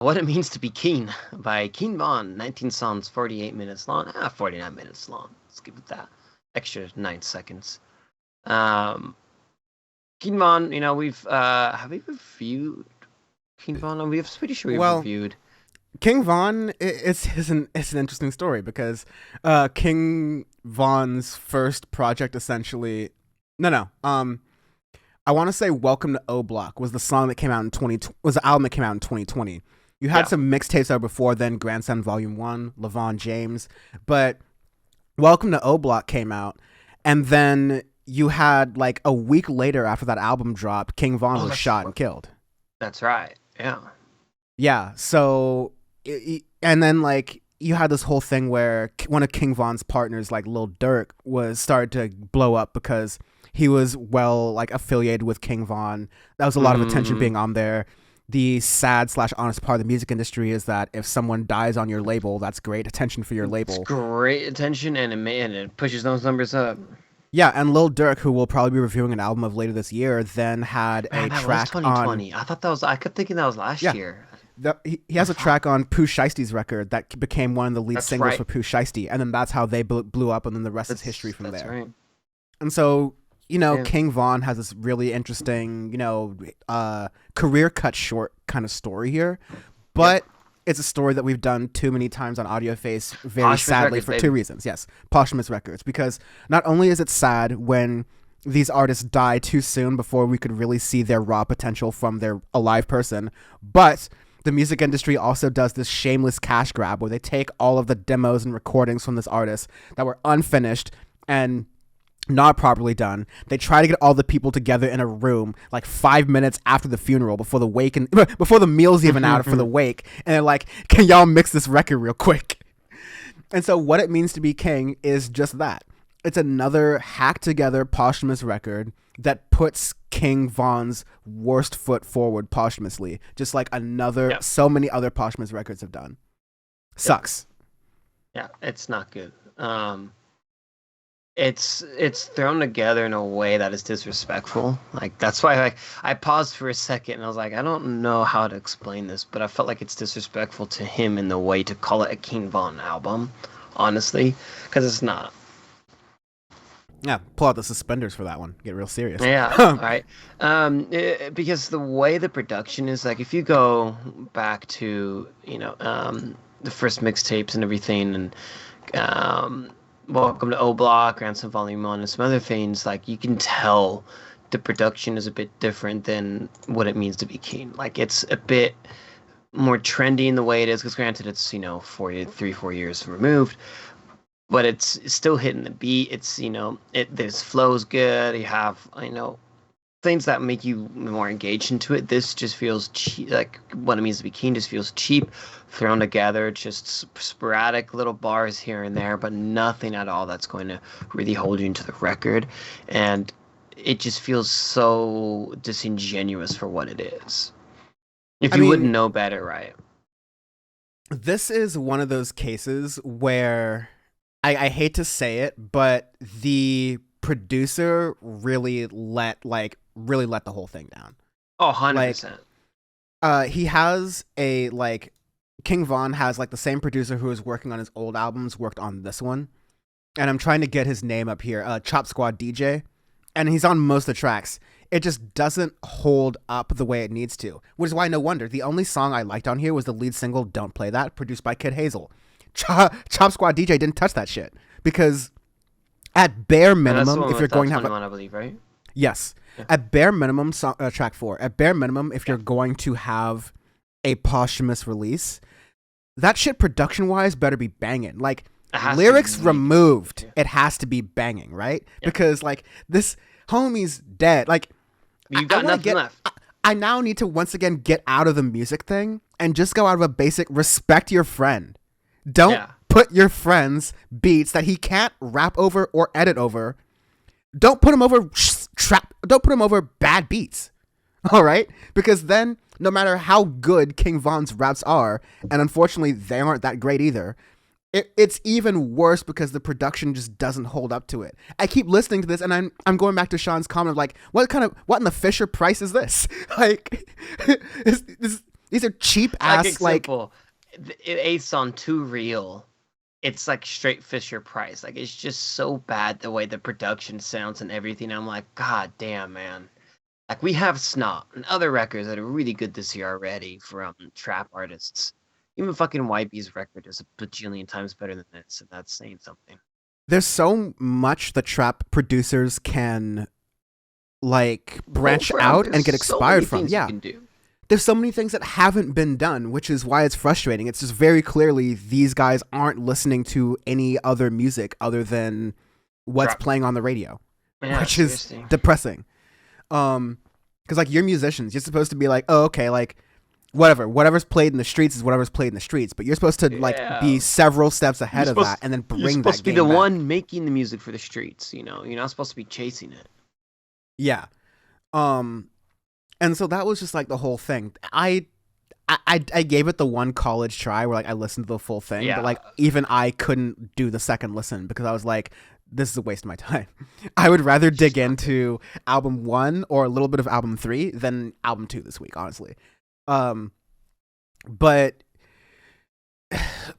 What It Means to Be Keen by Keen Von. 19 songs, 48 minutes long. 49 minutes long. Let's give it that extra 9 seconds. Keen Von, we've have we reviewed Keen Von? I'm pretty sure we've Well, reviewed. King Von, it's an interesting story because King Von's first project essentially, no, I want to say "Welcome to O Block" was the song that came out in 20 was the album that came out in 2020. You had Yeah. some mixtapes out before then, Grandson Volume One, Levon James, but "Welcome to O Block" came out, and then you had like a week later after that album dropped, King Von Oh, was shot and killed. that's right. Yeah. Yeah, so and then like you had this whole thing where one of King Von's partners, like Lil Durk, was started to blow up because he was like affiliated with King Von. That was a lot of attention Mm, being on there. The sad slash honest part of the music industry is that if someone dies on your label, that's great attention for your it's label. great attention, and it pushes those numbers up. Yeah, and Lil Durk, who will probably be reviewing an album of later this year, then had Man, a that was track on. 2020. I thought that was. I kept thinking that was last Yeah, year. he Oh has a fuck. track on Pooh Shiesty's record that became one of the lead That's singles right. for Pooh Shiesty, and then that's how they blew up, and then the rest is history from That's there. right. And so, Yeah. King Von has this really interesting, career cut short kind of story here, Yep. but it's a story that we've done too many times on Audioface, very Posthumous sadly, records, for two baby. reasons. Yes, posthumous records, because not only is it sad when these artists die too soon before we could really see their raw potential from their alive person, but the music industry also does this shameless cash grab where they take all of the demos and recordings from this artist that were unfinished and not properly done. They try to get all the people together in a room like 5 minutes after the funeral, before the wake and before the meal's even out for the wake, and they're like, "Can y'all mix this record real quick?" And so, What It Means to Be King is just that. It's another hacked together posthumous record that puts King Von's worst foot forward posthumously, just like Yep. so many other posthumous records have done. Yep. Sucks. Yeah. It's not good. It's thrown together in a way that is disrespectful. Like that's why I paused for a second and I was like, I don't know how to explain this, but I felt like it's disrespectful to him in the way to call it a King Von album, honestly, because it's not. Yeah, pull out the suspenders for that one. Get real serious. Yeah, all right. Because the way the production is, like, if you go back to, the first mixtapes and everything, and Welcome to O Block, Grandson Volume 1, and some other things, like, you can tell the production is a bit different than What It Means to Be Keen. Like, it's a bit more trendy in the way it is, because granted, it's, 4 years removed, but it's still hitting the beat. It's this flow's good. You have things that make you more engaged into it. This just feels cheap. Like What It Means to Be Keen just feels cheap, thrown together. Just sporadic little bars here and there, but nothing at all that's going to really hold you into the record. And it just feels so disingenuous for what it is. If I you wouldn't mean, know better, right? this is one of those cases where I hate to say it, but the producer really let the whole thing down. Oh, 100 Like, percent. he has a like King Von has like the same producer who was working on his old albums worked on this one, and I'm trying to get his name up here. Chop Squad DJ, and he's on most of the tracks. It just doesn't hold up the way it needs to, which is why no wonder the only song I liked on here was the lead single "Don't Play That," produced by Kid Hazel. Chop Squad DJ didn't touch that shit because at bare And that's the minimum, one if you're with going to have 21, I believe, right? yes, Yeah. at bare minimum, track four, at bare minimum, if Yeah. you're going to have a posthumous release, that shit production wise better be banging. Like It has to lyrics be. removed, Yeah. it has to be banging, right? Yeah. Because like this homie's dead. Like You I got want to nothing get. left. I now need to once again get out of the music thing and just go out of a basic respect your friend. Don't Yeah. put your friend's beats that he can't rap over or edit over. Don't put him over trap. Don't put him over bad beats. All right, because then no matter how good King Von's raps are, and unfortunately they aren't that great either, it's even worse because the production just doesn't hold up to it. I keep listening to this, and I'm going back to Sean's comment of like, what in the Fisher Price is this? Like, These are cheap Like ass like example, Ace on Too Real. It's like straight Fisher Price. Like it's just so bad the way the production sounds and everything. I'm like, God damn, man. Like we have Snot and other records that are really good this year already from trap artists. Even fucking YB's record is a bajillion times better than this, and that's saying something. there's so much the trap producers can like branch out and get expired from. You Yeah. can do. There's so many things that haven't been done, which is why it's frustrating. It's just very clearly these guys aren't listening to any other music other than what's playing on the radio, which seriously. is depressing. Because like you're musicians, you're supposed to be like, oh, okay, like whatever's played in the streets is whatever's played in the streets, but you're supposed to like be several steps ahead of that and then bring that. You're supposed to be the one making the music for the streets. You know, you're not supposed to be chasing it. Yeah. And so that was just like the whole thing. I gave it the one college try where like I listened to the full thing, but like even I couldn't do the second listen because I was like, this is a waste of my time. I would rather dig into album 1 or a little bit of album 3 than album 2 this week, honestly. But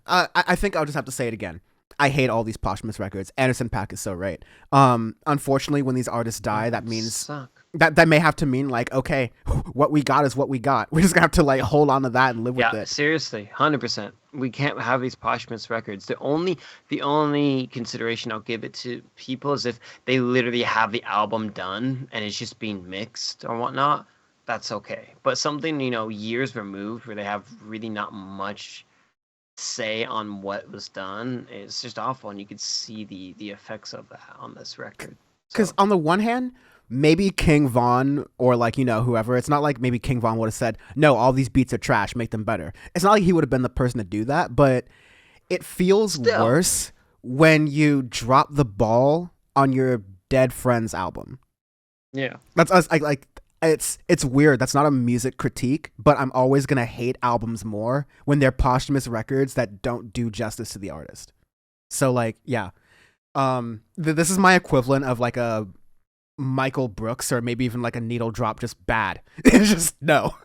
I think I'll just have to say it again. I hate all these posthumous records. Anderson .Paak is so right. Unfortunately, when these artists die, that means that may have to mean like, okay, what we got is what we got. We just have to like hold on to that and live with it. Yeah, seriously, 100%. We can't have these posthumous records. The only consideration I'll give it to people is if they literally have the album done and it's just being mixed or whatnot. That's okay. But something years removed where they have really not much say on what was done, it's just awful, and you could see the effects of that on this record. Because on the one hand, maybe King Von or like whoever, it's not like maybe King Von would have said, no, all these beats are trash, make them better. It's not like he would have been the person to do that, but it feels worse when you drop the ball on your dead friend's album. Yeah, that's us. Like it's weird. That's not a music critique, but I'm always gonna hate albums more when they're posthumous records that don't do justice to the artist. So like, yeah, this is my equivalent of like a Michael Brooks or maybe even like a Needle Drop, just bad. It's just no.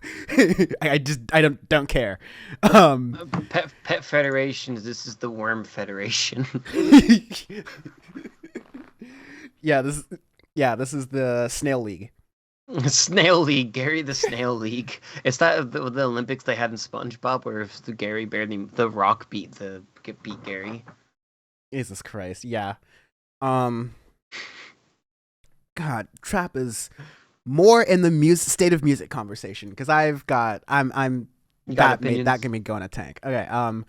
I don't care. Pet Federations. This is the Worm Federation. This is the Snail League. Snail League, Gary the Snail League. It's that the Olympics they had in SpongeBob where if the Gary barely the Rock beat Gary. Jesus Christ, yeah. God, trap is more in the state of music conversation because that can be going a tank. Okay,